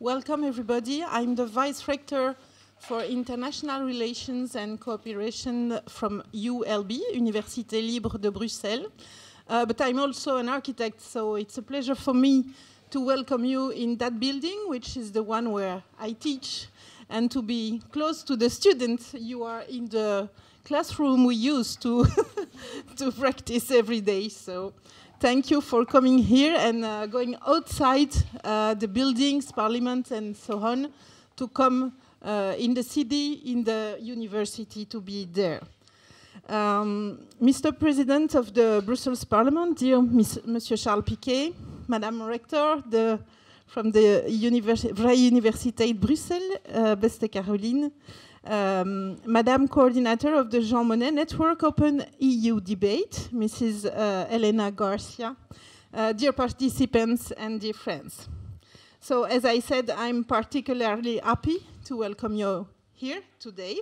Welcome, everybody. I'm the Vice Rector for International Relations and Cooperation from ULB, Université Libre de Bruxelles. But I'm also an architect, so it's a pleasure for me to welcome you in that building, which is the one where I teach, and to be close to the students. You are in the classroom we use to, to practice every day. So thank you for coming here and going outside the buildings, parliament, and so on, to come in the city, in the university, to be there. Mr. President of the Brussels Parliament, dear Monsieur Charles Piquet, Madame Rector from the Vrije Universiteit Brussels, Beste Caroline, Madame Coordinator of the Jean Monnet Network Open EU Debate, Mrs. Elena Garcia, dear participants and dear friends. So, as I said, I'm particularly happy to welcome you here today.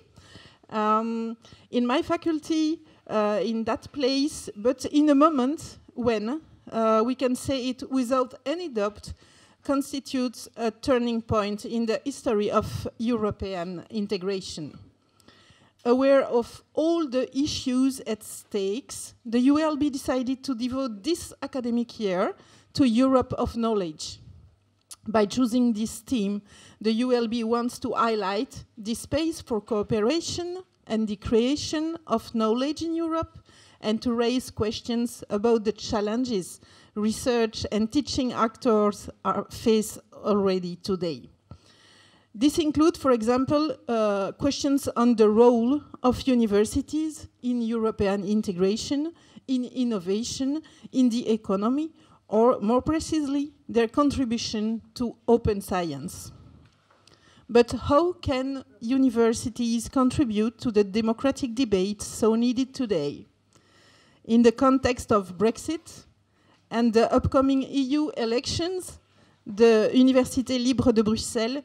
In my faculty, in that place, but in a moment when we can say it without any doubt, constitutes a turning point in the history of European integration. Aware of all the issues at stake, the ULB decided to devote this academic year to Europe of knowledge. By choosing this theme, the ULB wants to highlight the space for cooperation and the creation of knowledge in Europe, and to raise questions about the challenges research and teaching actors face already today. This includes, for example, questions on the role of universities in European integration, in innovation, in the economy, or more precisely, their contribution to open science. But how can universities contribute to the democratic debate so needed today? In the context of Brexit and the upcoming EU elections, the Université Libre de Bruxelles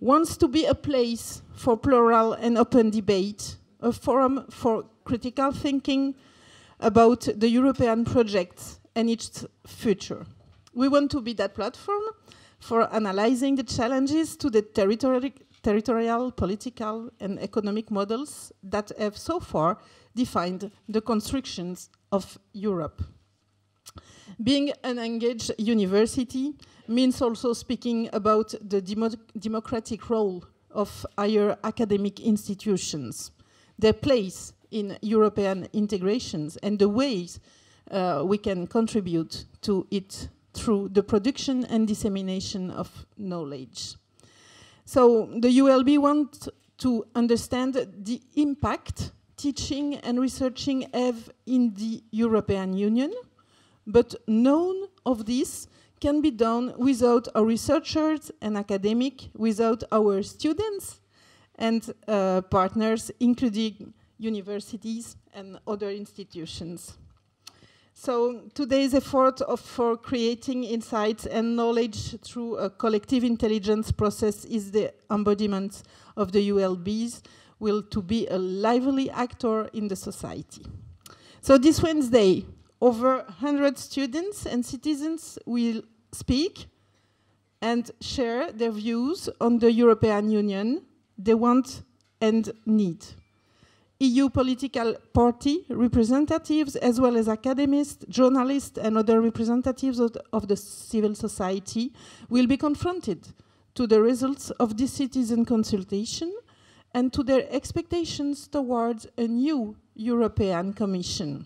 wants to be a place for plural and open debate, a forum for critical thinking about the European project and its future. We want to be that platform for analyzing the challenges to the territorial, political, and economic models that have so far defined the constructions of Europe. Being an engaged university means also speaking about the democratic role of higher academic institutions, their place in European integrations, and the ways we can contribute to it through the production and dissemination of knowledge. So the ULB wants to understand the impact teaching and researching have in the European Union, but none of this can be done without our researchers and academics, without our students and partners, including universities and other institutions. So today's effort for creating insights and knowledge through a collective intelligence process is the embodiment of the ULB's will to be a lively actor in the society. So this Wednesday, over 100 students and citizens will speak and share their views on the European Union, they want and need. EU political party representatives, as well as academics, journalists, and other representatives of the civil society will be confronted to the results of this citizen consultation and to their expectations towards a new European Commission.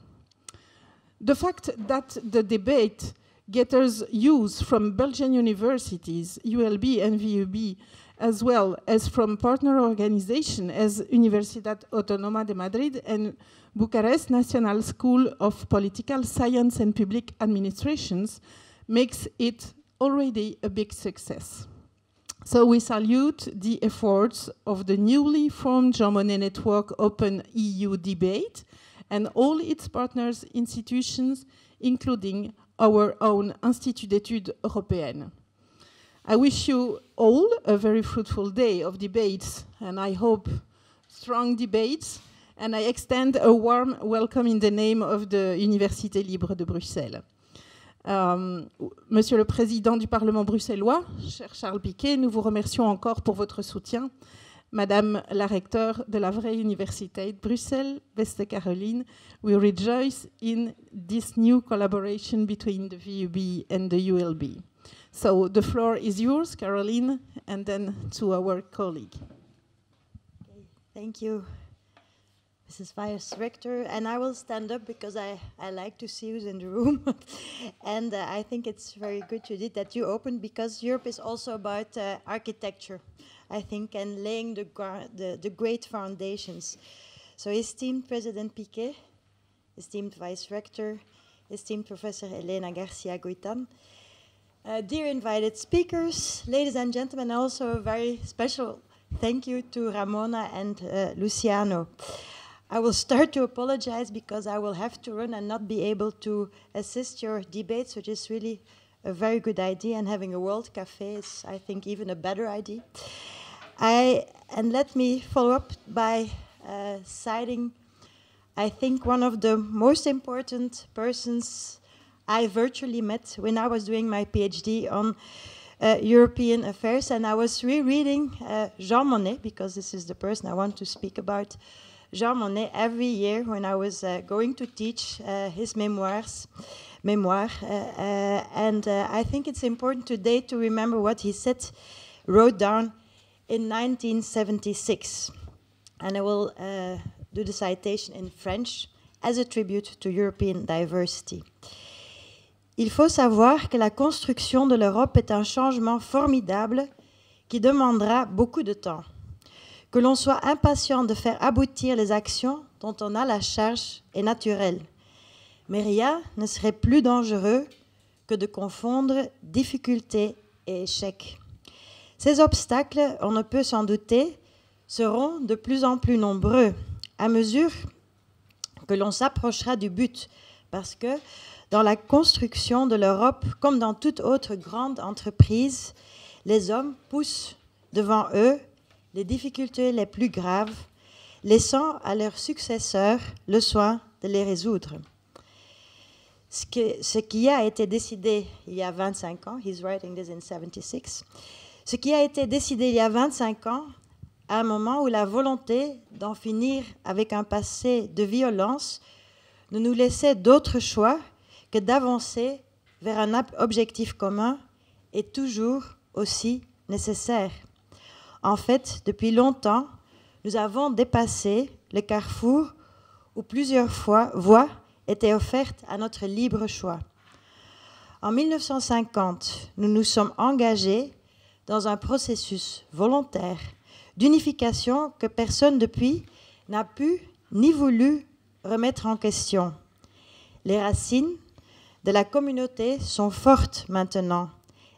The fact that the debate gathers use from Belgian universities, ULB and VUB, as well as from partner organizations as Universidad Autónoma de Madrid and Bucharest National School of Political Science and Public Administrations, makes it already a big success. So we salute the efforts of the newly formed Jean Monnet Network Open EU Debate and all its partners institutions, including our own Institut d'études européennes. I wish you all a very fruitful day of debates, and I hope strong debates, and I extend a warm welcome in the name of the Université Libre de Bruxelles. Monsieur le Président du Parlement bruxellois, cher Charles Piquet, nous vous remercions encore pour votre soutien. Madame la recteure de la Vrije Universiteit Bruxelles, West Caroline, we rejoice in this new collaboration between the VUB and the ULB. So the floor is yours, Caroline, and then to our colleague. Okay, thank you, Mrs. Vice Rector. And I will stand up because I like to see who's in the room. And I think it's very good, Judith, that you opened, because Europe is also about architecture, I think, and laying the great foundations. So esteemed President Piquet, esteemed Vice Rector, esteemed Professor Elena Garcia-Goitan, dear invited speakers, ladies and gentlemen, also a very special thank you to Ramona and Luciano. I will start to apologize because I will have to run and not be able to assist your debates, which is really a very good idea, and having a World Cafe is, I think, even a better idea. And let me follow up by citing, I think, one of the most important persons I virtually met when I was doing my PhD on European affairs, and I was rereading Jean Monnet, because this is the person I want to speak about, Jean Monnet, every year when I was going to teach his memoir, and I think it's important today to remember what he wrote down in 1976, and I will do the citation in French as a tribute to European diversity. Il faut savoir que la construction de l'Europe est un changement formidable qui demandera beaucoup de temps. Que l'on soit impatient de faire aboutir les actions dont on a la charge est naturel. Mais rien ne serait plus dangereux que de confondre difficultés et échecs. Ces obstacles, on ne peut s'en douter, seront de plus en plus nombreux à mesure que l'on s'approchera du but, parce que dans la construction de l'Europe, comme dans toute autre grande entreprise, les hommes poussent devant eux les difficultés les plus graves, laissant à leurs successeurs le soin de les résoudre. Ce qui a été décidé il y a 25 ans, he's writing this in 76, ce qui a été décidé il y a 25 ans, à un moment où la volonté d'en finir avec un passé de violence ne nous laissait d'autre choix que d'avancer vers un objectif commun est toujours aussi nécessaire. En fait, depuis longtemps, nous avons dépassé le carrefour où plusieurs voies étaient offertes à notre libre choix. En 1950, nous nous sommes engagés dans un processus volontaire d'unification que personne depuis n'a pu ni voulu remettre en question. Les racines de la communauté sont fortes maintenant.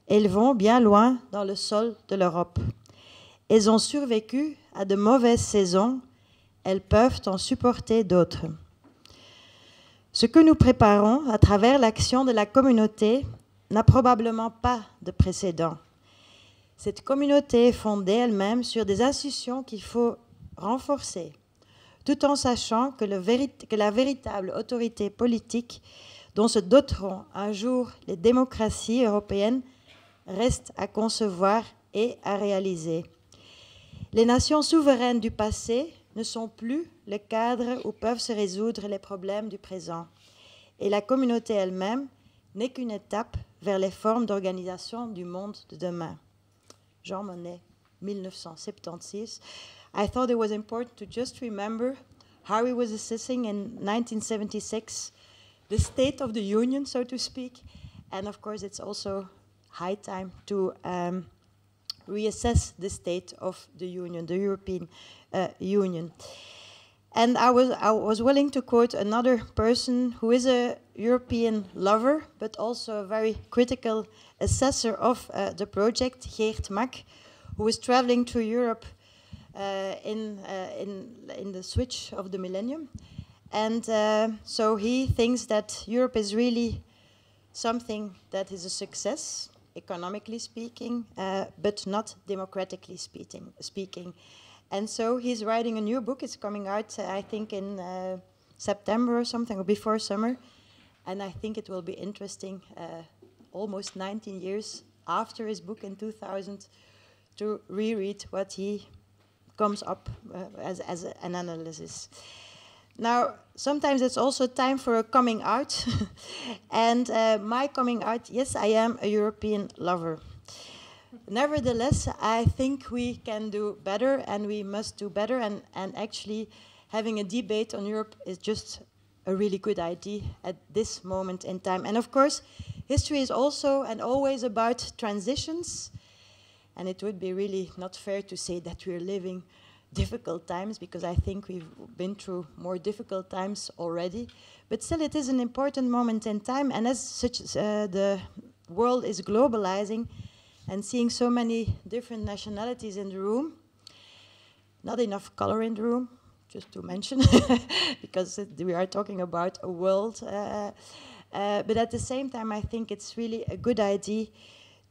Elles vont bien loin dans le sol de l'Europe. Elles ont survécu à de mauvaises saisons. Elles peuvent en supporter d'autres. Ce que nous préparons à travers l'action de la communauté n'a probablement pas de précédent. Cette communauté est fondée elle-même sur des institutions qu'il faut renforcer, tout en sachant que la véritable autorité politique dont se doteront un jour les démocraties européennes reste à concevoir et à réaliser. Les nations souveraines du passé ne sont plus le cadre où peuvent se résoudre les problèmes du présent. Et la communauté elle-même n'est qu'une étape vers les formes d'organisation du monde de demain. Jean Monnet, 1976. I thought it was important to just remember how he was assessing in 1976 the state of the union, so to speak. And of course, it's also high time to reassess the state of the union, the European Union. And I was willing to quote another person who is a European lover, but also a very critical assessor of the project, Geert Mak, who was traveling through Europe in the switch of the millennium. And so he thinks that Europe is really something that is a success, economically speaking, but not democratically speaking. And so he's writing a new book. It's coming out, I think, in September or something, or before summer. And I think it will be interesting, almost 19 years after his book in 2000, to reread what he comes up as an analysis. Now, sometimes it's also time for a coming out. And my coming out, yes, I am a European lover. Nevertheless, I think we can do better and we must do better. And actually, having a debate on Europe is just a really good idea at this moment in time. And of course, history is also and always about transitions. And it would be really not fair to say that we're living difficult times, because I think we've been through more difficult times already. But still, it is an important moment in time. And as such, the world is globalizing and seeing so many different nationalities in the room, not enough color in the room, just to mention, because we are talking about a world. But at the same time, I think it's really a good idea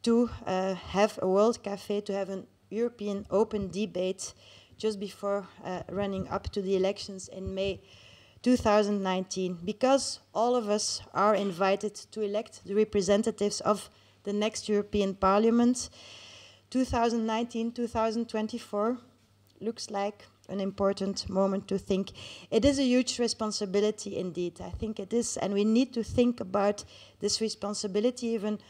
to have a World Café, to have an European open debate just before running up to the elections in May 2019, because all of us are invited to elect the representatives of the next European Parliament. 2019-2024 looks like an important moment to think. It is a huge responsibility indeed. I think it is, and we need to think about this responsibility, even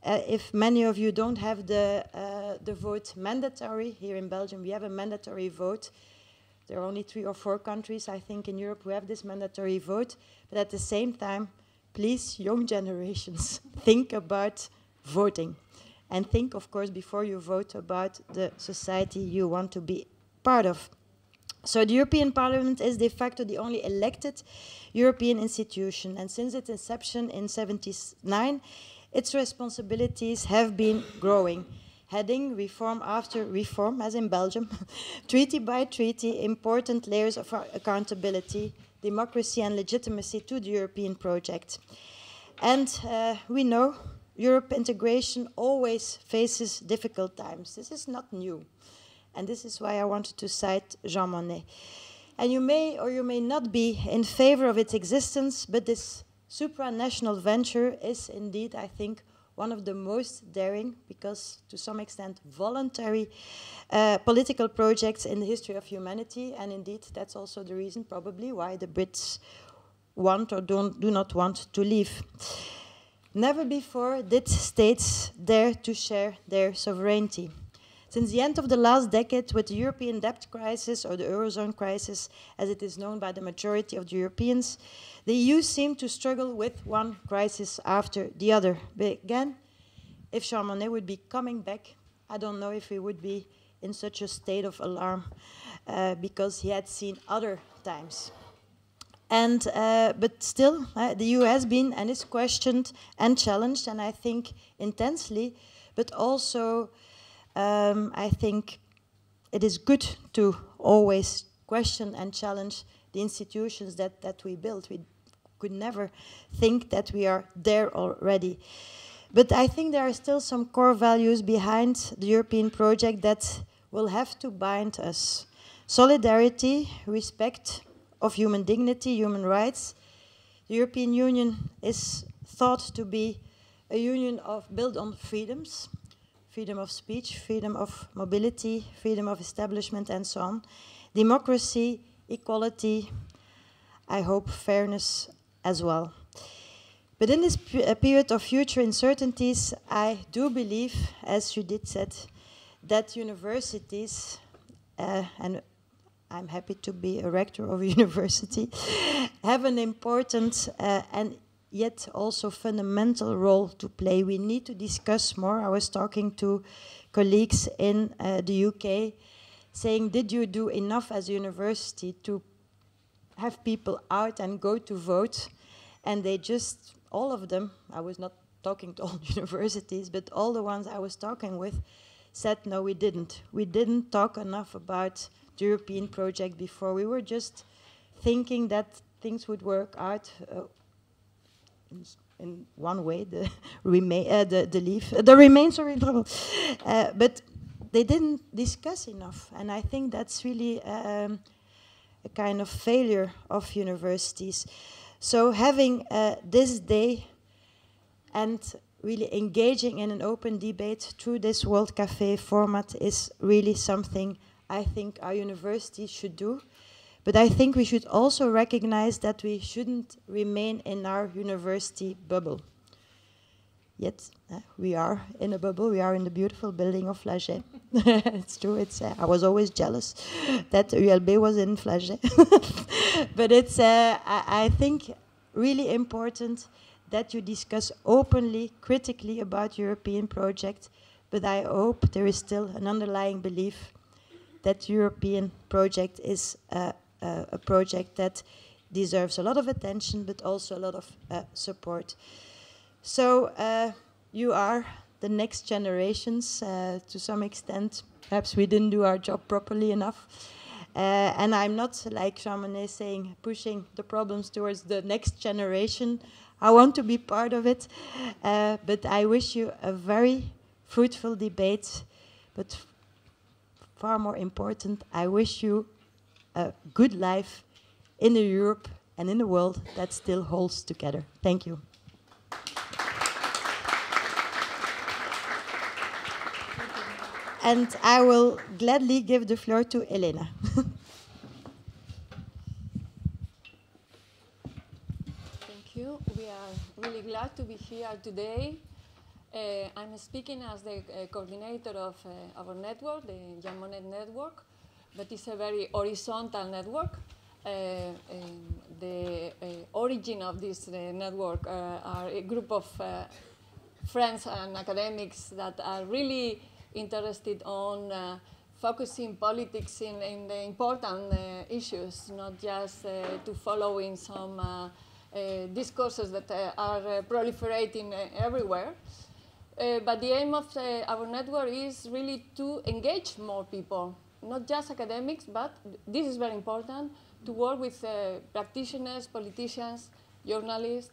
if many of you don't have the vote mandatory. Here in Belgium, we have a mandatory vote. There are only 3 or 4 countries, I think, in Europe who have this mandatory vote. But at the same time, please, young generations, think about voting. And think, of course, before you vote, about the society you want to be part of. So the European Parliament is de facto the only elected European institution. And since its inception in 1979, its responsibilities have been growing, heading reform after reform, as in Belgium, treaty by treaty, important layers of accountability, democracy and legitimacy to the European project. And we know Europe integration always faces difficult times. This is not new. And this is why I wanted to cite Jean Monnet. And you may or you may not be in favor of its existence, but this supranational venture is indeed, I think, one of the most daring, because to some extent voluntary, political projects in the history of humanity. And indeed, that's also the reason probably why the Brits want or do not want to leave. Never before did states dare to share their sovereignty. Since the end of the last decade, with the European debt crisis, or the Eurozone crisis, as it is known by the majority of the Europeans, the EU seemed to struggle with one crisis after the other. But again, if Jean Monnet would be coming back, I don't know if he would be in such a state of alarm, because he had seen other times. And but still, the EU has been and is questioned and challenged, and I think intensely, but also I think it is good to always question and challenge the institutions that we built. We could never think that we are there already. But I think there are still some core values behind the European project that will have to bind us. Solidarity, respect of human dignity, human rights. The European Union is thought to be a union built on freedoms. Freedom of speech, freedom of mobility, freedom of establishment, and so on. Democracy, equality, I hope fairness as well. But in this period of future uncertainties, I do believe, as Judith said, that universities, and I'm happy to be a rector of a university, have an important and yet also fundamental role to play. We need to discuss more. I was talking to colleagues in the UK saying, did you do enough as a university to have people out and go to vote? And they just, all of them, I was not talking to all universities, but all the ones I was talking with said, no, we didn't. We didn't talk enough about the European project before. We were just thinking that things would work out in one way, the remains are in trouble. But they didn't discuss enough, and I think that's really a kind of failure of universities. So having this day and really engaging in an open debate through this World Café format is really something I think our university should do. But I think we should also recognize that we shouldn't remain in our university bubble. Yet we are in a bubble. We are in the beautiful building of Flagey. It's true. It's I was always jealous that ULB was in Flagey. But it's I think really important that you discuss openly, critically about European projects. But I hope there is still an underlying belief that European project is a project that deserves a lot of attention, but also a lot of support. So you are the next generations to some extent. Perhaps we didn't do our job properly enough. And I'm not, like Jean-Monnet saying, pushing the problems towards the next generation. I want to be part of it. But I wish you a very fruitful debate. But far more important, I wish you a good life in a Europe and in a world that still holds together. Thank you. And I will gladly give the floor to Elena. Thank you. We are really glad to be here today. I'm speaking as the coordinator of our network, the Jean Monnet network, but it's a very horizontal network. The origin of this network are a group of friends and academics that are really interested on focusing politics in the important issues, not just to follow in some discourses that are proliferating everywhere. But the aim of our network is really to engage more people, not just academics, but this is very important, to work with practitioners, politicians, journalists,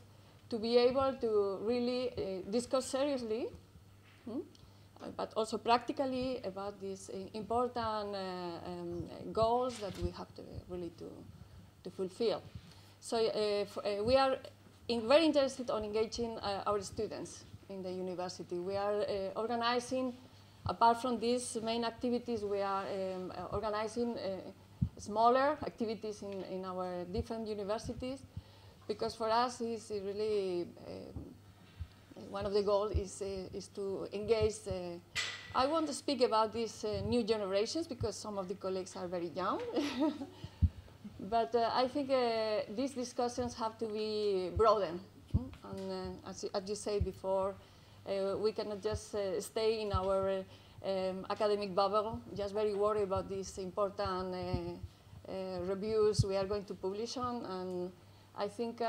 to be able to really discuss seriously, but also practically about these important goals that we have to really to fulfill. So we are very interested in engaging our students in the university. We are organizing, apart from these main activities, we are organizing smaller activities in our different universities, because for us it's really one of the goals is to engage. I want to speak about these new generations because some of the colleagues are very young. But I think these discussions have to be broadened. And as you said before, we cannot just stay in our academic bubble, just very worried about these important reviews we are going to publish on. And I think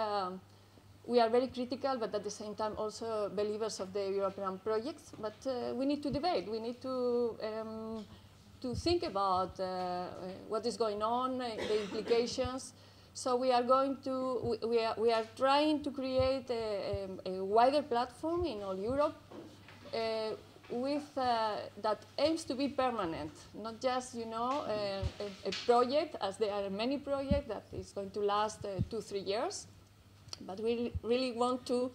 we are very critical, but at the same time also believers of the European projects. But we need to debate. We need to think about what is going on, the implications. So we are going to we are trying to create a wider platform in all Europe with that aims to be permanent, not just a project, as there are many projects that is going to last 2-3 years. But we really want to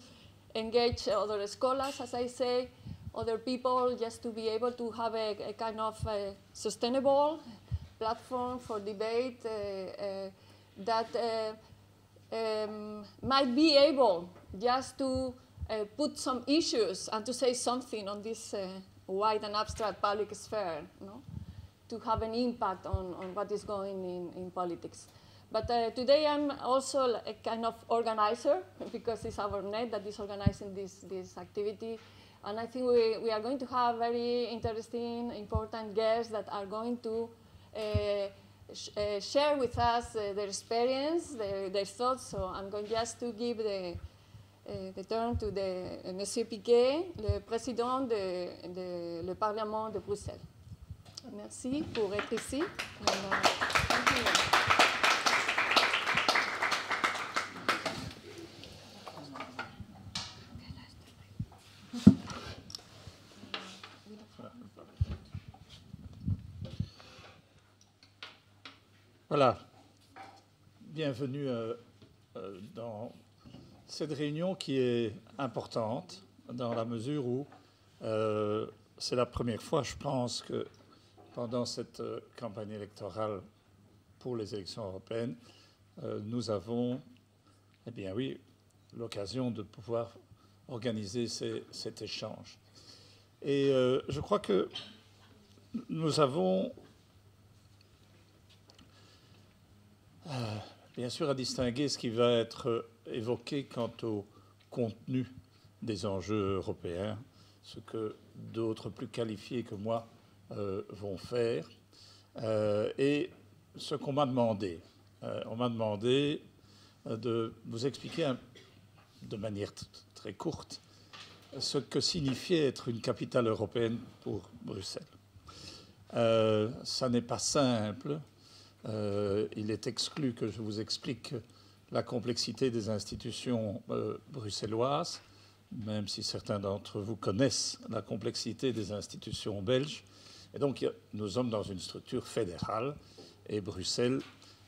engage other scholars, as I say, other people, just to be able to have a kind of sustainable platform for debate that might be able just to put some issues and to say something on this wide and abstract public sphere, to have an impact on what is going in politics. But today I'm also a kind of organizer, because it's our net that is organizing this activity. And I think we are going to have very interesting, important guests that are going to share with us their experience, their thoughts. So I'm going just to give the turn to Monsieur Piquet, le président le Parlement de Bruxelles. Merci pour être ici. Voilà. Bienvenue dans cette réunion qui est importante dans la mesure où c'est la première fois, je pense, que pendant cette campagne électorale pour les élections européennes, nous avons, eh bien oui, l'occasion de pouvoir organiser cet échange. Et je crois que nous avons bien sûr à distinguer ce qui va être évoqué quant au contenu des enjeux européens, ce que d'autres plus qualifiés que moi vont faire, et ce qu'on m'a demandé. On m'a demandé de vous expliquer de manière très courte ce que signifiait être une capitale européenne pour Bruxelles. Ça n'est pas simple. Il est exclu que je vous explique la complexité des institutions bruxelloises, même si certains d'entre vous connaissent la complexité des institutions belges. Et donc, nous sommes dans une structure fédérale, et Bruxelles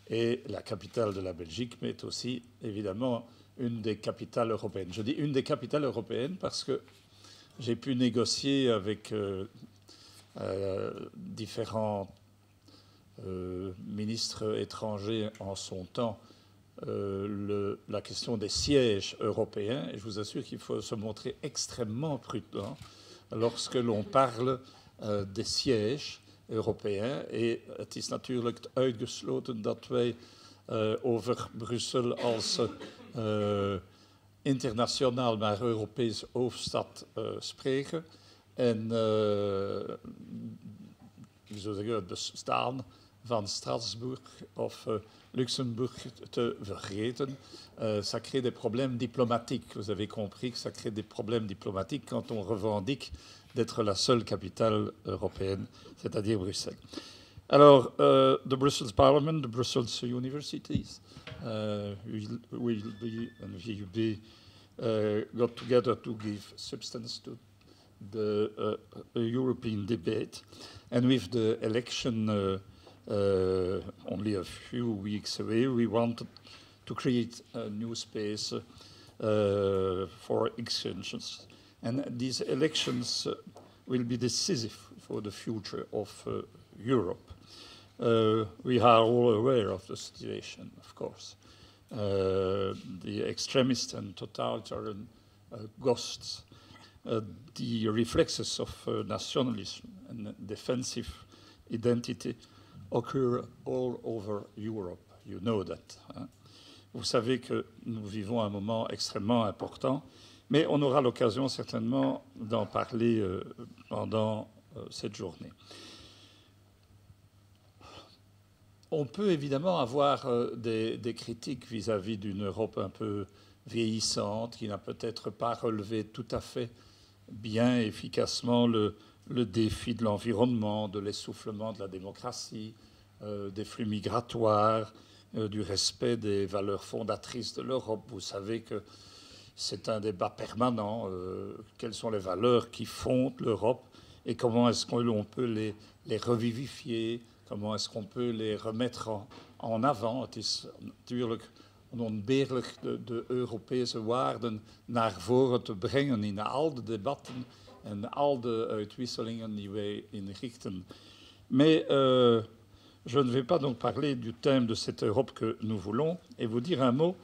est la capitale de la Belgique, mais est aussi, évidemment, une des capitales européennes. Je dis une des capitales européennes parce que j'ai pu négocier avec différents ministres étrangers en son temps la question des sièges européens. Et je vous assure qu'il faut se montrer extrêmement prudent lorsque l'on parle des sièges européens. Et het is natuurlijk uitgesloten dat wij over Brussel als internationaal maar Europese hoofdstad spreken. En ik zou zeggen, het bestaan van Strasbourg of Luxembourg te vergeten, ça crée des problèmes diplomatiques. Vous avez compris que ça crée des problèmes diplomatiques quand on revendique d'être la seule capitale européenne, c'est-à-dire Bruxelles. Alors, the Brussels Parliament, the Brussels universities, will be and VUB got together to give substance to the European debate. And with the election only a few weeks away, we wanted to create a new space for exchanges. And these elections will be decisive for the future of Europe. We are all aware of the situation, of course. The extremist and totalitarian ghosts, the reflexes of nationalism and defensive identity occur all over Europe. You know that. Hein? Vous savez que nous vivons un moment extrêmement important, mais on aura l'occasion certainement d'en parler pendant cette journée. On peut évidemment avoir des critiques vis-à-vis d'une Europe un peu vieillissante, qui n'a peut-être pas relevé tout à fait bien efficacement le défi de l'environnement, de l'essoufflement de la démocratie, des flux migratoires, du respect des valeurs fondatrices de l'Europe. Vous savez que c'est un débat permanent. Quelles sont les valeurs qui fondent l'Europe et comment est-ce qu'on peut les revivifier, comment est-ce qu'on peut les remettre en avant. Het is natuurlijk onontbeerlijk de Europese waarden naar voren te brengen in al de debatten en al de uitwisselingen die wij inrichten. Mais je ne vais pas donc parler du thème de cette Europe que nous voulons et vous dire un mot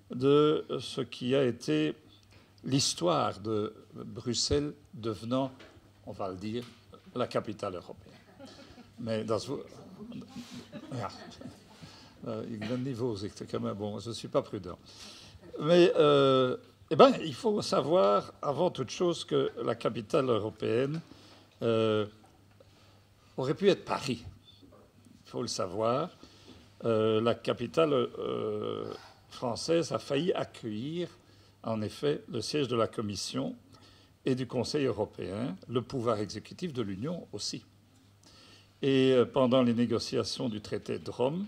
de ce qui a été l'histoire de Bruxelles devenant, on va le dire, la capitale européenne. Mais dat is... Ja. Ik ben niet voorzichtig, maar bon, je ne suis pas prudent. Mais eh ben, il faut savoir, avant toute chose, que la capitale européenne aurait pu être Paris. Il faut le savoir. La capitale française a failli accueillir, en effet, le siège de la Commission et du Conseil européen, le pouvoir exécutif de l'Union aussi. Et pendant les négociations du traité de Rome,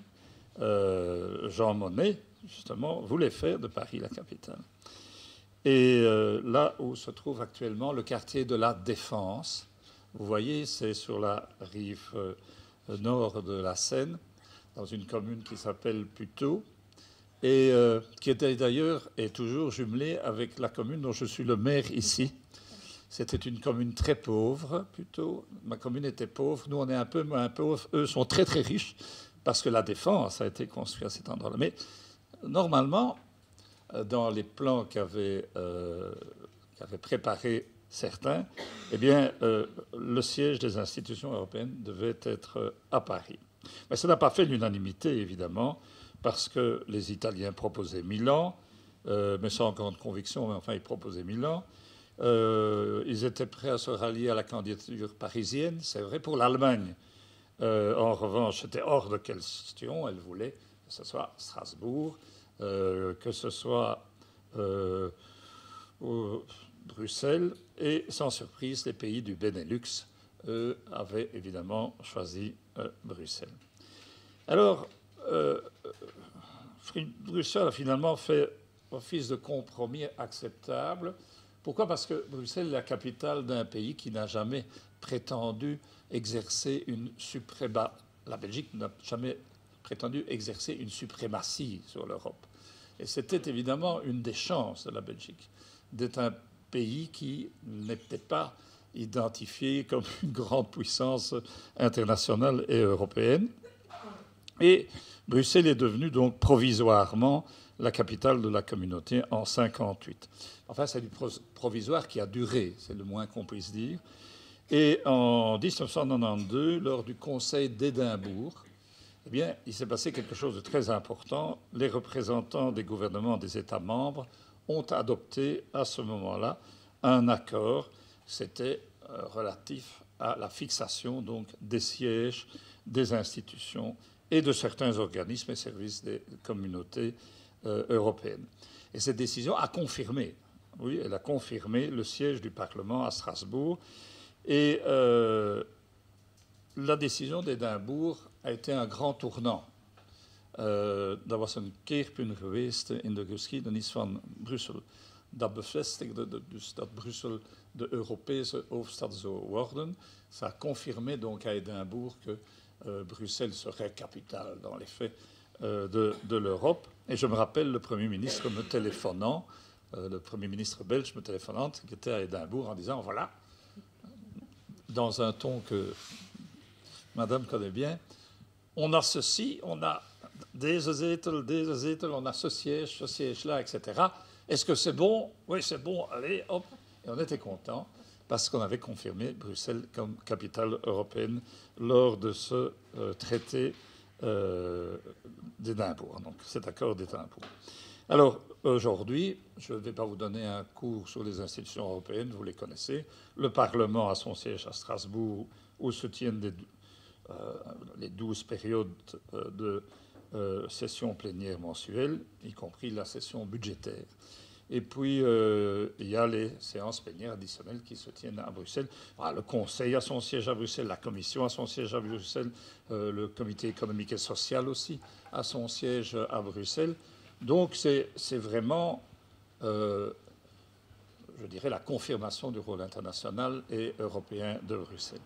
Jean Monnet, justement, voulait faire de Paris la capitale. Et là où se trouve actuellement le quartier de la Défense, vous voyez, c'est sur la rive nord de la Seine, dans une commune qui s'appelle Puteaux. et qui était d'ailleurs et toujours jumelée avec la commune dont je suis le maire ici. C'était une commune très pauvre, plutôt. Ma commune était pauvre. Nous, on est un peu moins pauvres. Eux sont très, très riches parce que la défense a été construite à cet endroit-là. Mais normalement, dans les plans qu'avaient préparés certains, eh bien, le siège des institutions européennes devait être à Paris. Mais ça n'a pas fait l'unanimité, évidemment, parce que les Italiens proposaient Milan, mais sans grande conviction, mais enfin, ils proposaient Milan. Ils étaient prêts à se rallier à la candidature parisienne, c'est vrai, pour l'Allemagne. En revanche, c'était hors de question. Elle voulait que ce soit Strasbourg, que ce soit Bruxelles. Et sans surprise, les pays du Benelux, eux, avaient évidemment choisi Bruxelles. Alors, Bruxelles a finalement fait office de compromis acceptable. Pourquoi? Parce que Bruxelles est la capitale d'un pays qui n'a jamais prétendu exercer une suprématie. La Belgique n'a jamais prétendu exercer une suprématie sur l'Europe. Et c'était évidemment une des chances de la Belgique, d'être un pays qui n'était pas identifié comme une grande puissance internationale et européenne. Et Bruxelles est devenue donc provisoirement la capitale de la communauté en 1958. Enfin, c'est du provisoire qui a duré, c'est le moins qu'on puisse dire. Et en 1992, lors du Conseil d'Édimbourg, eh bien, il s'est passé quelque chose de très important. Les représentants des gouvernements des États membres ont adopté à ce moment-là un accord. C'était relatif à la fixation donc, des sièges des institutions et de certains organismes et services des communautés européennes. Et cette décision a confirmé, oui, elle a confirmé le siège du Parlement à Strasbourg. Et la décision d'Édimbourg a été un grand tournant. Dat was een keerpunt geweest in de geschiedenis van Brussel. Dat bevestigde dus dat Brussel de Europese hoofdstad zou worden. Ça a confirmé donc à Édimbourg que Bruxelles serait capitale dans les faits de l'Europe. Et je me rappelle le Premier ministre me téléphonant, le Premier ministre belge me téléphonant, qui était à Édimbourg en disant, voilà, dans un ton que Madame connaît bien, on a ceci, on a deze zetel, on a ce siège-là, etc. Est-ce que c'est bon? Oui, c'est bon, allez, hop. Et on était contents parce qu'on avait confirmé Bruxelles comme capitale européenne lors de ce traité d'Édimbourg, donc cet accord d'Édimbourg. Alors, aujourd'hui, je ne vais pas vous donner un cours sur les institutions européennes, vous les connaissez. Le Parlement a son siège à Strasbourg, où se tiennent les 12 périodes de session plénière mensuelle, y compris la session budgétaire. Et puis, il y a les séances plénières additionnelles qui se tiennent à Bruxelles. Voilà, le Conseil a son siège à Bruxelles, la Commission a son siège à Bruxelles, le Comité économique et social aussi a son siège à Bruxelles. Donc, c'est vraiment, je dirais, la confirmation du rôle international et européen de Bruxelles.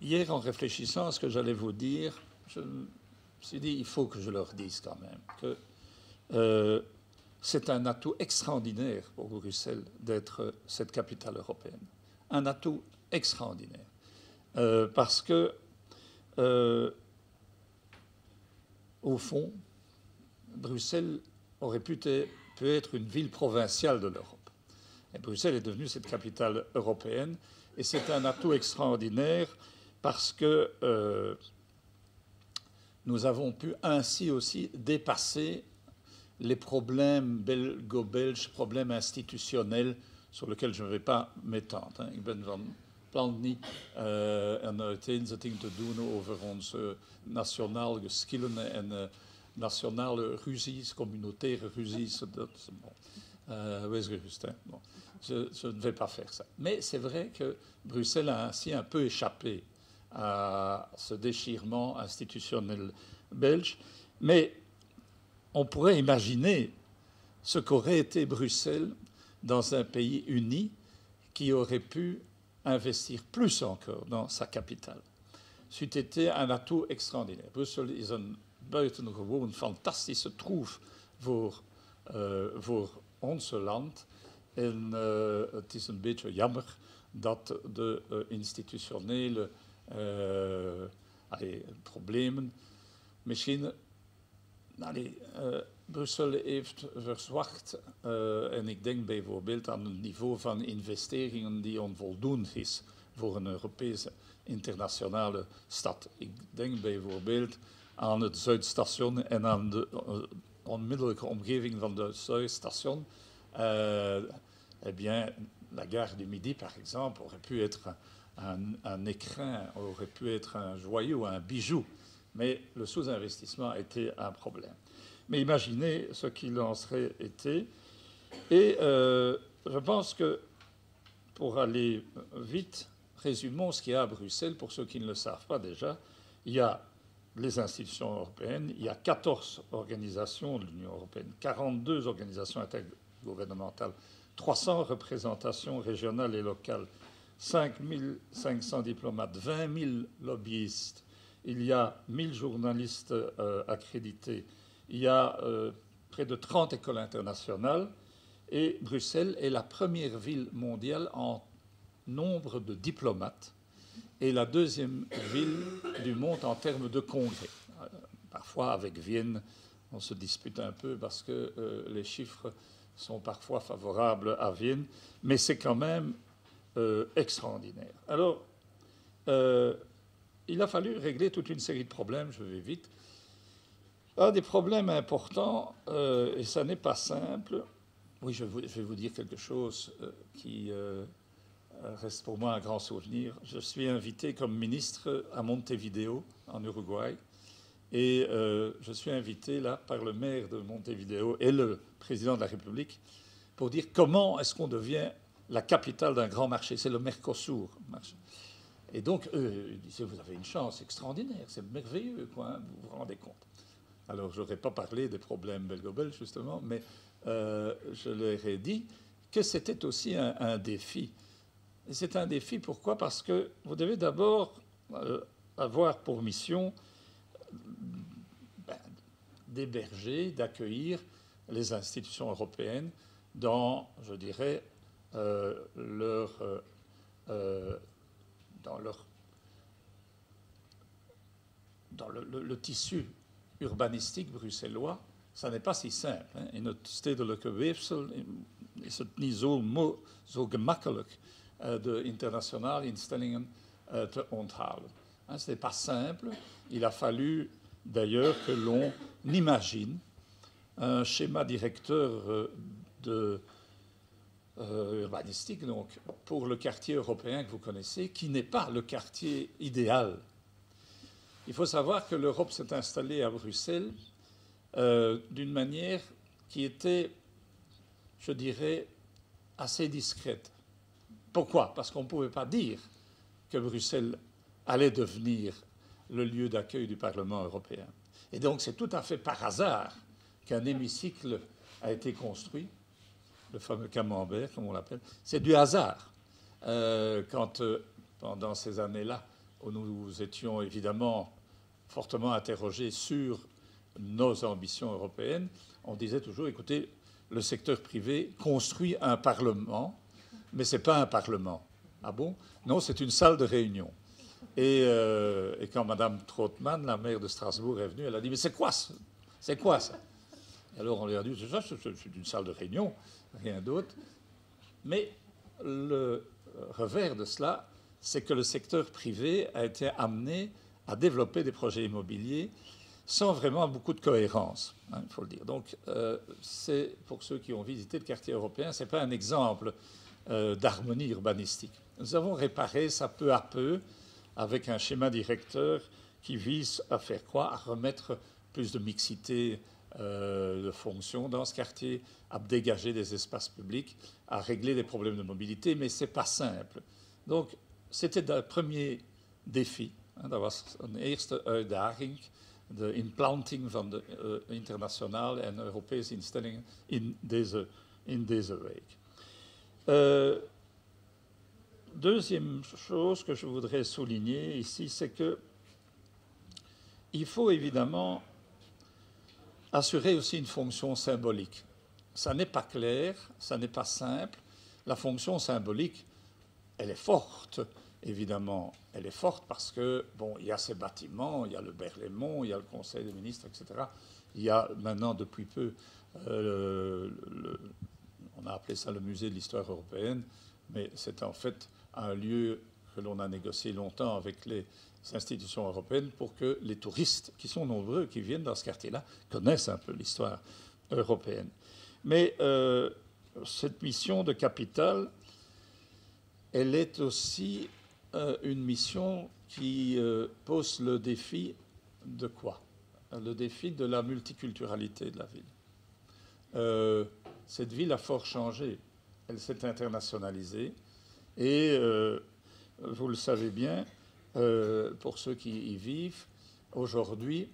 Hier, en réfléchissant à ce que j'allais vous dire, je me suis dit, il faut que je leur dise quand même que c'est un atout extraordinaire pour Bruxelles d'être cette capitale européenne. Un atout extraordinaire. Parce que, au fond, Bruxelles aurait pu être une ville provinciale de l'Europe. Et Bruxelles est devenue cette capitale européenne. Et c'est un atout extraordinaire parce que nous avons pu ainsi aussi dépasser les problèmes belgo-belges, problèmes institutionnels sur lesquels je ne vais pas m'étendre. Ik ben van plan niet een uiteenzetting te doen over onze nationale geschillen en nationale ruzies, communautaire ruzies. Wees gerust. Hein. Bon. Je ne vais pas faire ça. Mais c'est vrai que Bruxelles a ainsi un peu échappé à ce déchirement institutionnel belge. Mais on pourrait imaginer ce qu'aurait été Bruxelles dans un pays uni qui aurait pu investir plus encore dans sa capitale. C'eût été un atout extraordinaire. Brussels is een buitengewoon fantastische troef voor ons land. En het is een beetje jammer dat de institutionele problemen misschien... Brussel heeft verzwakt, en ik denk bijvoorbeeld aan het niveau van investeringen die onvoldoende is voor een Europese internationale stad. Ik denk bijvoorbeeld aan het Zuidstation en aan de onmiddellijke omgeving van het Zuidstation. Eh bien, la gare du Midi, par exemple, aurait pu être un écrin, aurait pu être un joyau, un bijou. Mais le sous-investissement a été un problème. Mais imaginez ce qu'il en serait été. Et je pense que, pour aller vite, résumons ce qu'il y a à Bruxelles, pour ceux qui ne le savent pas déjà. Il y a les institutions européennes, il y a 14 organisations de l'Union européenne, 42 organisations intergouvernementales, 300 représentations régionales et locales, 5500 diplomates, 20 000 lobbyistes. Il y a 1000 journalistes accrédités. Il y a près de 30 écoles internationales. Et Bruxelles est la première ville mondiale en nombre de diplomates et la deuxième ville du monde en termes de congrès. Parfois, avec Vienne, on se dispute un peu parce que les chiffres sont parfois favorables à Vienne. Mais c'est quand même extraordinaire. Alors... il a fallu régler toute une série de problèmes, je vais vite. Un des problèmes importants, et ça n'est pas simple, oui, je vais vous dire quelque chose qui reste pour moi un grand souvenir. Je suis invité comme ministre à Montevideo, en Uruguay, et je suis invité là par le maire de Montevideo et le président de la République pour dire comment est-ce qu'on devient la capitale d'un grand marché. C'est le Mercosur. Et donc, ils disaient, vous avez une chance extraordinaire, c'est merveilleux, quoi, hein, vous vous rendez compte. Alors, je n'aurais pas parlé des problèmes belgo-belges, justement, mais je leur ai dit que c'était aussi un défi. Et c'est un défi, pourquoi? Parce que vous devez d'abord avoir pour mission d'héberger, d'accueillir les institutions européennes dans, je dirais, dans le tissu urbanistique bruxellois, ça n'est pas si simple. Hein. In het stedelijke weefsel is het niet zo gemakkelijk de internationale instellingen te onthalen. Hein, ce n'est pas simple. Il a fallu d'ailleurs que l'on imagine un schéma directeur urbanistique donc, pour le quartier européen que vous connaissez, qui n'est pas le quartier idéal. Il faut savoir que l'Europe s'est installée à Bruxelles d'une manière qui était, je dirais, assez discrète. Pourquoi? Parce qu'on ne pouvait pas dire que Bruxelles allait devenir le lieu d'accueil du Parlement européen. Et donc c'est tout à fait par hasard qu'un hémicycle a été construit, le fameux camembert, comme on l'appelle. C'est du hasard. Quand, pendant ces années-là, où nous étions évidemment fortement interrogés sur nos ambitions européennes, on disait toujours, écoutez, le secteur privé construit un parlement, mais ce n'est pas un parlement. Ah bon? Non, c'est une salle de réunion. Et quand Mme Trautmann, la maire de Strasbourg, est venue, elle a dit, mais c'est quoi ça? C'est quoi ça? Et alors on lui a dit, c'est une salle de réunion, rien d'autre. Mais le revers de cela, c'est que le secteur privé a été amené à développer des projets immobiliers sans vraiment beaucoup de cohérence, hein, il faut le dire. Donc, c'est, pour ceux qui ont visité le quartier européen, ce n'est pas un exemple d'harmonie urbanistique. Nous avons réparé ça peu à peu avec un schéma directeur qui vise à faire quoi? À remettre plus de mixité de fonctions dans ce quartier, à dégager des espaces publics, à régler des problèmes de mobilité, mais ce n'est pas simple. Donc, c'était le premier défi. Dat was een eerste uitdaging, de inplanting van de internationale en Europese instellingen in deze week. Deuxième chose que je voudrais souligner ici, c'est que il faut évidemment assurer aussi une fonction symbolique. Ça n'est pas clair, ça n'est pas simple. La fonction symbolique, elle est forte, évidemment. Elle est forte parce que, bon, il y a ces bâtiments, il y a le Berlaymont, il y a le Conseil des ministres, etc. Il y a maintenant, depuis peu, on a appelé ça le musée de l'histoire européenne, mais c'est en fait un lieu que l'on a négocié longtemps avec les institutions européennes pour que les touristes, qui sont nombreux, qui viennent dans ce quartier-là, connaissent un peu l'histoire européenne. Mais cette mission de capitale, elle est aussi une mission qui pose le défi de quoi? Le défi de la multiculturalité de la ville. Cette ville a fort changé. Elle s'est internationalisée. Et vous le savez bien, pour ceux qui y vivent, aujourd'hui,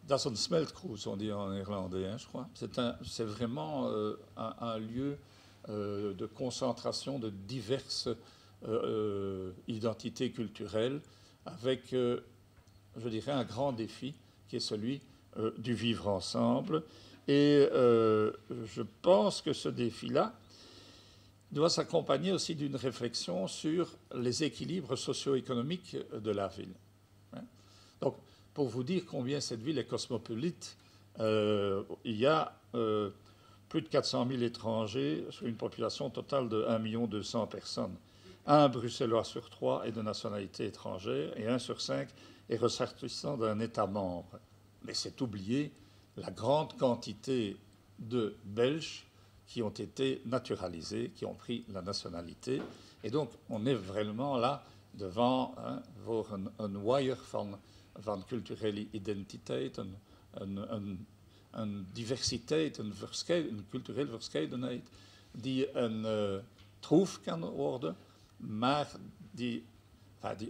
das een smeltkroes, on dit en néerlandais, hein, je crois. C'est vraiment un lieu de concentration de diverses identités culturelles, avec, je dirais, un grand défi qui est celui du vivre ensemble. Et je pense que ce défi-là doit s'accompagner aussi d'une réflexion sur les équilibres socio-économiques de la ville. Donc, pour vous dire combien cette ville est cosmopolite, il y a plus de 400 000 étrangers sur une population totale de 1 200 000 personnes. Un Bruxellois sur 3 est de nationalité étrangère et 1 sur 5 est ressortissant d'un État membre. Mais c'est oublier la grande quantité de Belges qui ont été naturalisés, qui ont pris la nationalité. Et donc, on est vraiment là devant voor een wire van culturele identiteit, een diversiteit, een culturele verscheidenheid die een troef kan worden, maar die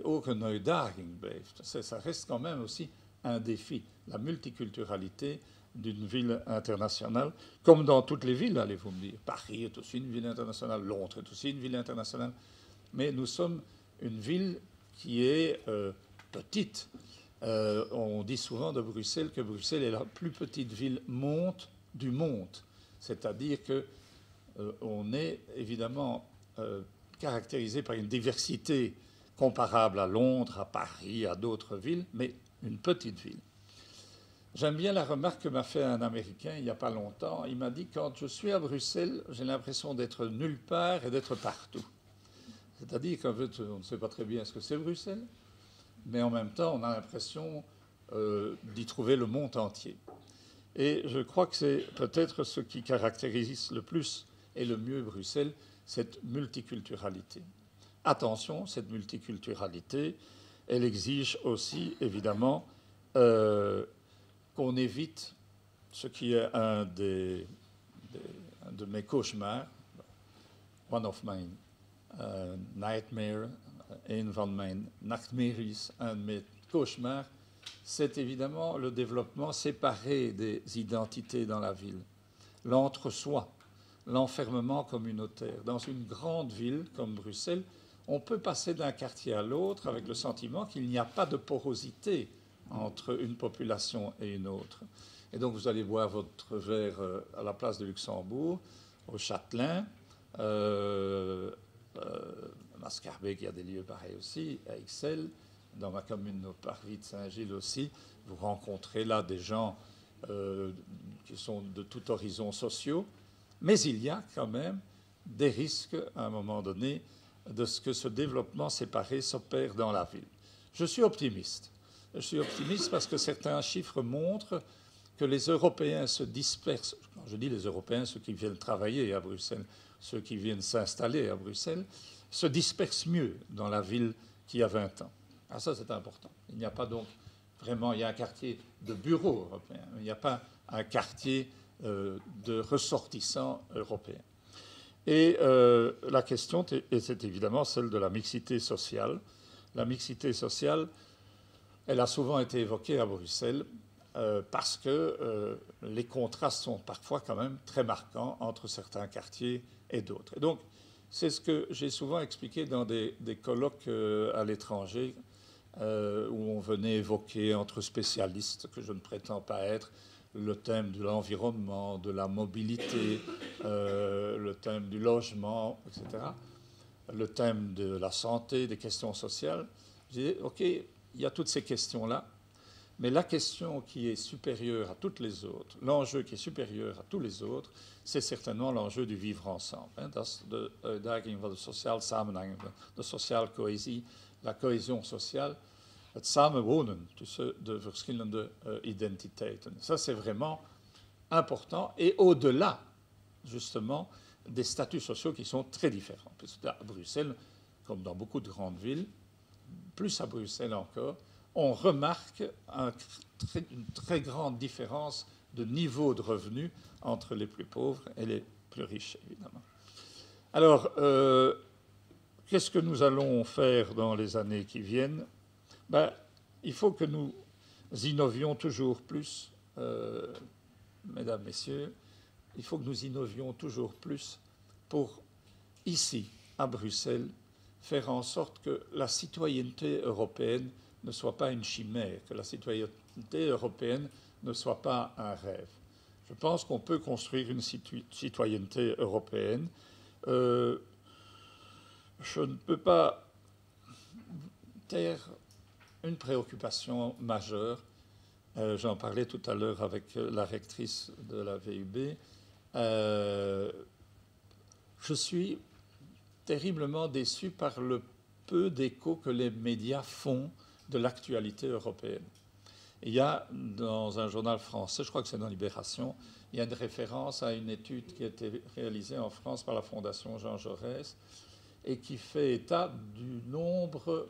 ook een uitdaging blijft. Ça reste quand même aussi un défi, la multiculturalité d'une ville internationale, comme dans toutes les villes, allez-vous me dire. Paris est aussi une ville internationale, Londres est aussi une ville internationale, mais nous sommes une ville qui est petite. On dit souvent de Bruxelles que Bruxelles est la plus petite ville du monde, c'est-à dire qu'on est évidemment caractérisé par une diversité comparable à Londres, à Paris, à d'autres villes, mais une petite ville. J'aime bien la remarque que m'a fait un Américain il n'y a pas longtemps. Il m'a dit, quand je suis à Bruxelles, j'ai l'impression d'être nulle part et d'être partout. C'est-à-dire qu'en fait, on ne sait pas très bien ce que c'est Bruxelles, mais en même temps, on a l'impression d'y trouver le monde entier. Et je crois que c'est peut-être ce qui caractérise le plus et le mieux Bruxelles, cette multiculturalité. Attention, cette multiculturalité, elle exige aussi, évidemment, qu'on évite ce qui est un de mes cauchemars, one of my nightmares, een van mijn nachtmerries, un de mes cauchemars, c'est évidemment le développement séparé des identités dans la ville, l'entre-soi, l'enfermement communautaire. Dans une grande ville comme Bruxelles, on peut passer d'un quartier à l'autre avec le sentiment qu'il n'y a pas de porosité entre une population et une autre. Et donc vous allez boire votre verre à la place de Luxembourg, au Châtelain, à Schaerbeek, il y a des lieux pareils aussi, à Ixelles, dans ma commune au Parvis de Saint-Gilles aussi. Vous rencontrez là des gens qui sont de tout horizon sociaux, mais il y a quand même des risques à un moment donné de ce que ce développement séparé s'opère dans la ville. Je suis optimiste. Je suis optimiste parce que certains chiffres montrent que les Européens se dispersent. Quand je dis les Européens, ceux qui viennent travailler à Bruxelles, ceux qui viennent s'installer à Bruxelles, se dispersent mieux dans la ville qu'il y a 20 ans. Alors ça, c'est important. Il n'y a pas donc vraiment, il y a un quartier de bureaux européens, il n'y a pas un quartier de ressortissants européens. Et la question, c'est évidemment celle de la mixité sociale. La mixité sociale, elle a souvent été évoquée à Bruxelles parce que les contrastes sont parfois quand même très marquants entre certains quartiers et d'autres. Et donc, c'est ce que j'ai souvent expliqué dans des colloques à l'étranger où on venait évoquer entre spécialistes, que je ne prétends pas être, le thème de l'environnement, de la mobilité, le thème du logement, etc., le thème de la santé, des questions sociales. J'ai dit, OK, il y a toutes ces questions-là, mais la question qui est supérieure à toutes les autres, l'enjeu qui est supérieur à tous les autres, c'est certainement l'enjeu du vivre ensemble. Dat is de uitdaging van de sociaal samenhang, de sociale cohesie, la cohésion sociale, het samenwonen tussen de verschillende identiteiten. Ça, c'est vraiment important, et au-delà, justement, des statuts sociaux qui sont très différents. À Bruxelles, comme dans beaucoup de grandes villes, plus à Bruxelles encore, on remarque une très grande différence de niveau de revenus entre les plus pauvres et les plus riches, évidemment. Alors, qu'est-ce que nous allons faire dans les années qui viennent? Il faut que nous innovions toujours plus, mesdames, messieurs, il faut que nous innovions toujours plus pour, ici, à Bruxelles, faire en sorte que la citoyenneté européenne ne soit pas une chimère, que la citoyenneté européenne ne soit pas un rêve. Je pense qu'on peut construire une citoyenneté européenne. Je ne peux pas taire une préoccupation majeure. J'en parlais tout à l'heure avec la rectrice de la VUB. Je suis terriblement déçu par le peu d'écho que les médias font de l'actualité européenne. Il y a dans un journal français, je crois que c'est dans Libération, il y a une référence à une étude qui a été réalisée en France par la Fondation Jean Jaurès et qui fait état du nombre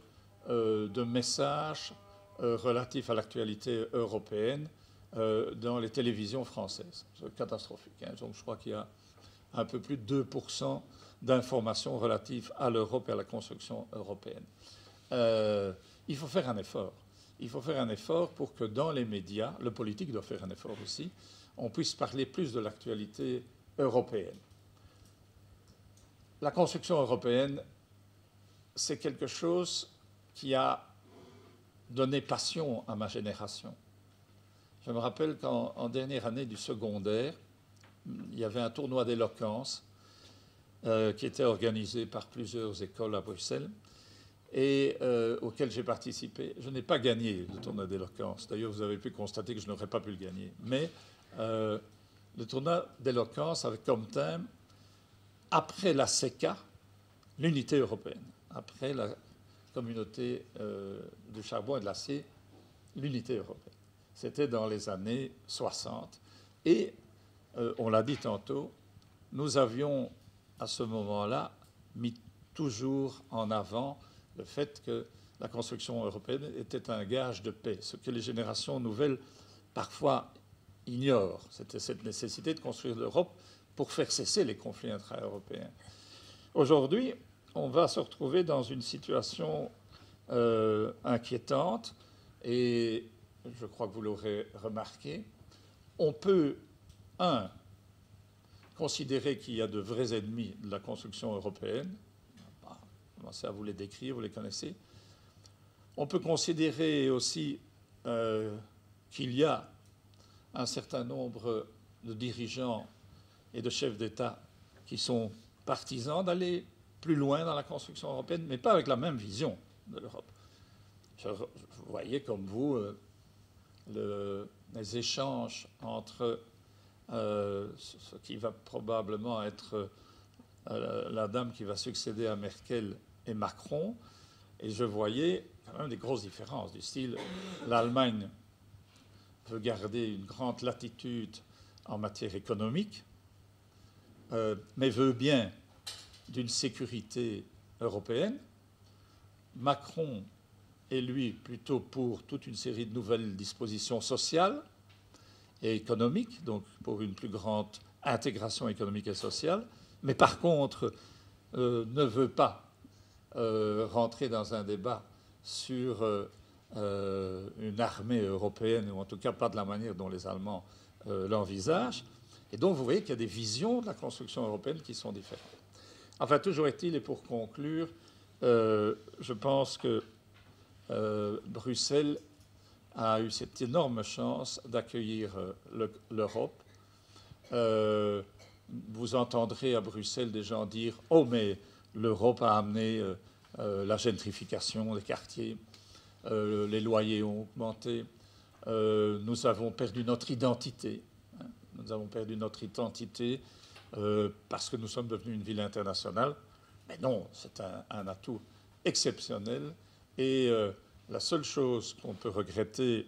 de messages relatifs à l'actualité européenne dans les télévisions françaises. C'est catastrophique. Hein. Donc je crois qu'il y a un peu plus de 2% d'informations relatives à l'Europe et à la construction européenne. Il faut faire un effort. Il faut faire un effort pour que dans les médias, le politique doit faire un effort aussi, on puisse parler plus de l'actualité européenne. La construction européenne, c'est quelque chose qui a donné passion à ma génération. Je me rappelle qu'en dernière année du secondaire, il y avait un tournoi d'éloquence qui était organisé par plusieurs écoles à Bruxelles et auquel j'ai participé. Je n'ai pas gagné le tournoi d'éloquence. D'ailleurs, vous avez pu constater que je n'aurais pas pu le gagner. Mais le tournoi d'éloquence avait comme thème, après la CECA, l'unité européenne. Après la communauté du charbon et de l'acier, l'unité européenne. C'était dans les années 60. Et, on l'a dit tantôt, nous avions à ce moment-là mis toujours en avant le fait que la construction européenne était un gage de paix, ce que les générations nouvelles parfois ignorent. C'était cette nécessité de construire l'Europe pour faire cesser les conflits intra-européens. Aujourd'hui, on va se retrouver dans une situation inquiétante et je crois que vous l'aurez remarqué. On peut, considérer qu'il y a de vrais ennemis de la construction européenne. Commencez à vous les décrire, vous les connaissez. On peut considérer aussi qu'il y a un certain nombre de dirigeants et de chefs d'État qui sont partisans d'aller plus loin dans la construction européenne, mais pas avec la même vision de l'Europe. Vous voyez comme vous les échanges entre ce qui va probablement être la dame qui va succéder à Merkel et Macron, et je voyais quand même des grosses différences du style l'Allemagne veut garder une grande latitude en matière économique, mais veut bien d'une sécurité européenne. Macron est, lui, plutôt pour toute une série de nouvelles dispositions sociales et économiques, donc pour une plus grande intégration économique et sociale, mais par contre ne veut pas rentrer dans un débat sur une armée européenne, ou en tout cas pas de la manière dont les Allemands l'envisagent. Et donc vous voyez qu'il y a des visions de la construction européenne qui sont différentes. Enfin, toujours est-il, et pour conclure, je pense que Bruxelles a eu cette énorme chance d'accueillir l'Europe. Vous entendrez à Bruxelles des gens dire « Oh, mais l'Europe a amené la gentrification des quartiers, les loyers ont augmenté, nous avons perdu notre identité. Hein, nous avons perdu notre identité parce que nous sommes devenus une ville internationale. » Mais non, c'est un atout exceptionnel. Et la seule chose qu'on peut regretter,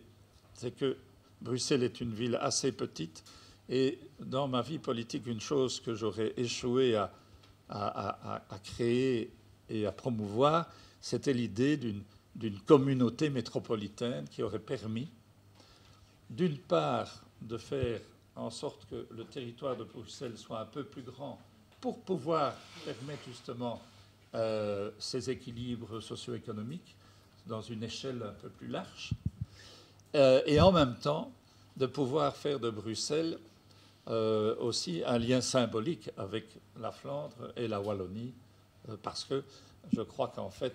c'est que Bruxelles est une ville assez petite. Et dans ma vie politique, une chose que j'aurais échoué à créer et à promouvoir, c'était l'idée d'une communauté métropolitaine qui aurait permis, d'une part, de faire en sorte que le territoire de Bruxelles soit un peu plus grand pour pouvoir permettre justement ces équilibres socio-économiques dans une échelle un peu plus large, et en même temps de pouvoir faire de Bruxelles aussi un lien symbolique avec la Flandre et la Wallonie, parce que je crois qu'en fait,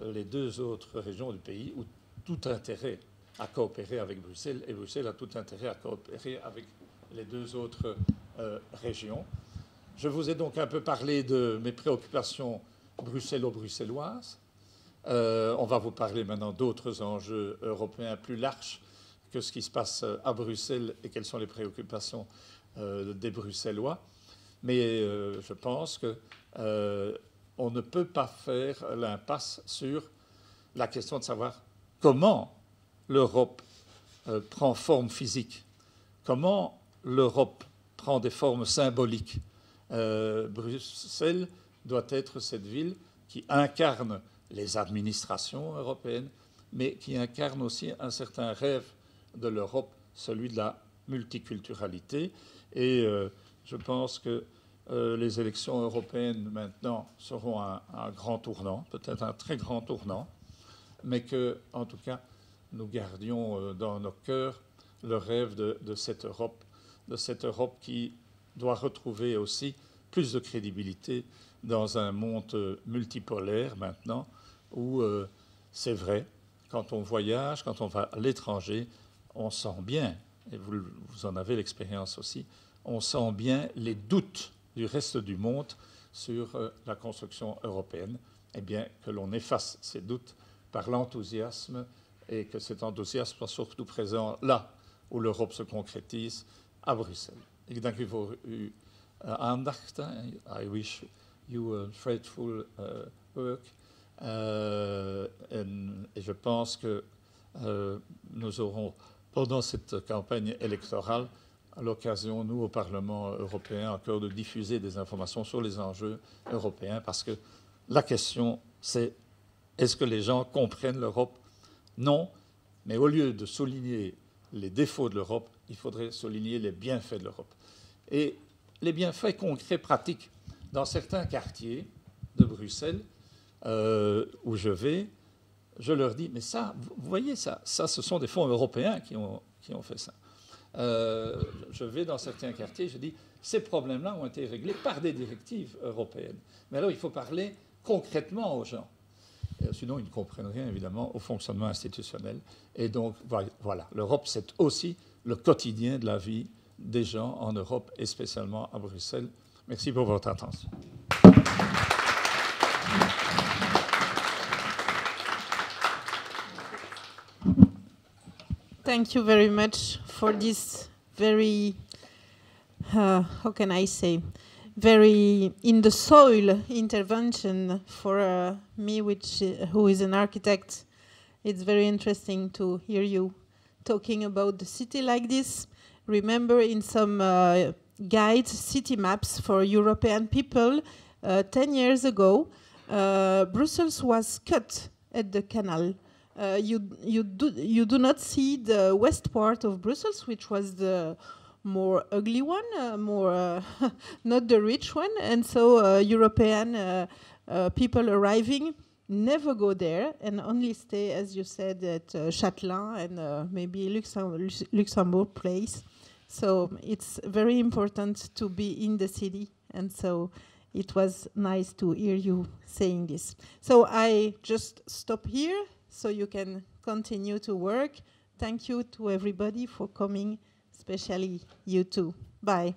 les deux autres régions du pays ont tout intérêt à coopérer avec Bruxelles, et Bruxelles a tout intérêt à coopérer avec les deux autres régions. Je vous ai donc un peu parlé de mes préoccupations bruxello-bruxelloises. On va vous parler maintenant d'autres enjeux européens plus larges que ce qui se passe à Bruxelles et quelles sont les préoccupations des Bruxellois. Mais je pense qu'on ne peut pas faire l'impasse sur la question de savoir comment l'Europe prend forme physique, comment l'Europe prend des formes symboliques. Bruxelles doit être cette ville qui incarne les administrations européennes, mais qui incarne aussi un certain rêve de l'Europe, celui de la multiculturalité. Et je pense que les élections européennes maintenant seront un grand tournant, peut-être un très grand tournant, mais que, en tout cas, nous gardions dans nos cœurs le rêve de cette Europe qui doit retrouver aussi plus de crédibilité dans un monde multipolaire maintenant, où c'est vrai, quand on voyage, quand on va à l'étranger, on sent bien, et vous en avez l'expérience aussi, on sent bien les doutes du reste du monde sur la construction européenne, et bien que l'on efface ces doutes par l'enthousiasme, et que cet enthousiasme soit surtout présent là où l'Europe se concrétise, à Bruxelles. Ik dank u voor uw aandacht. I wish you a fruitful work. Et je pense que nous aurons, pendant cette campagne électorale, l'occasion, nous, au Parlement européen, encore de diffuser des informations sur les enjeux européens, parce que la question, c'est est-ce que les gens comprennent l'Europe? Non, mais au lieu de souligner les défauts de l'Europe, il faudrait souligner les bienfaits de l'Europe. Et les bienfaits concrets, pratiques, dans certains quartiers de Bruxelles, où je vais, je leur dis, mais ça, vous voyez, ça ce sont des fonds européens qui ont fait ça. Je vais dans certains quartiers, je dis, ces problèmes-là ont été réglés par des directives européennes. Mais alors, il faut parler concrètement aux gens. Sinon, ils ne comprennent rien, évidemment, au fonctionnement institutionnel. Et donc, voilà, l'Europe, c'est aussi le quotidien de la vie des gens en Europe, et spécialement à Bruxelles. Merci pour votre attention. Thank you very much for this very, how can I say, very in the soil intervention for me, who is an architect. It's very interesting to hear you talking about the city like this. Remember, in some guides, city maps for European people, 10 years ago, Brussels was cut at the canal. You do not see the west part of Brussels, which was the more ugly one, not the rich one, and so European people arriving never go there and only stay, as you said, at Châtelain and maybe Luxembourg Place. So it's very important to be in the city, and so it was nice to hear you saying this. So I just stop here so you can continue to work. Thank you to everybody for coming, especially you two. Bye.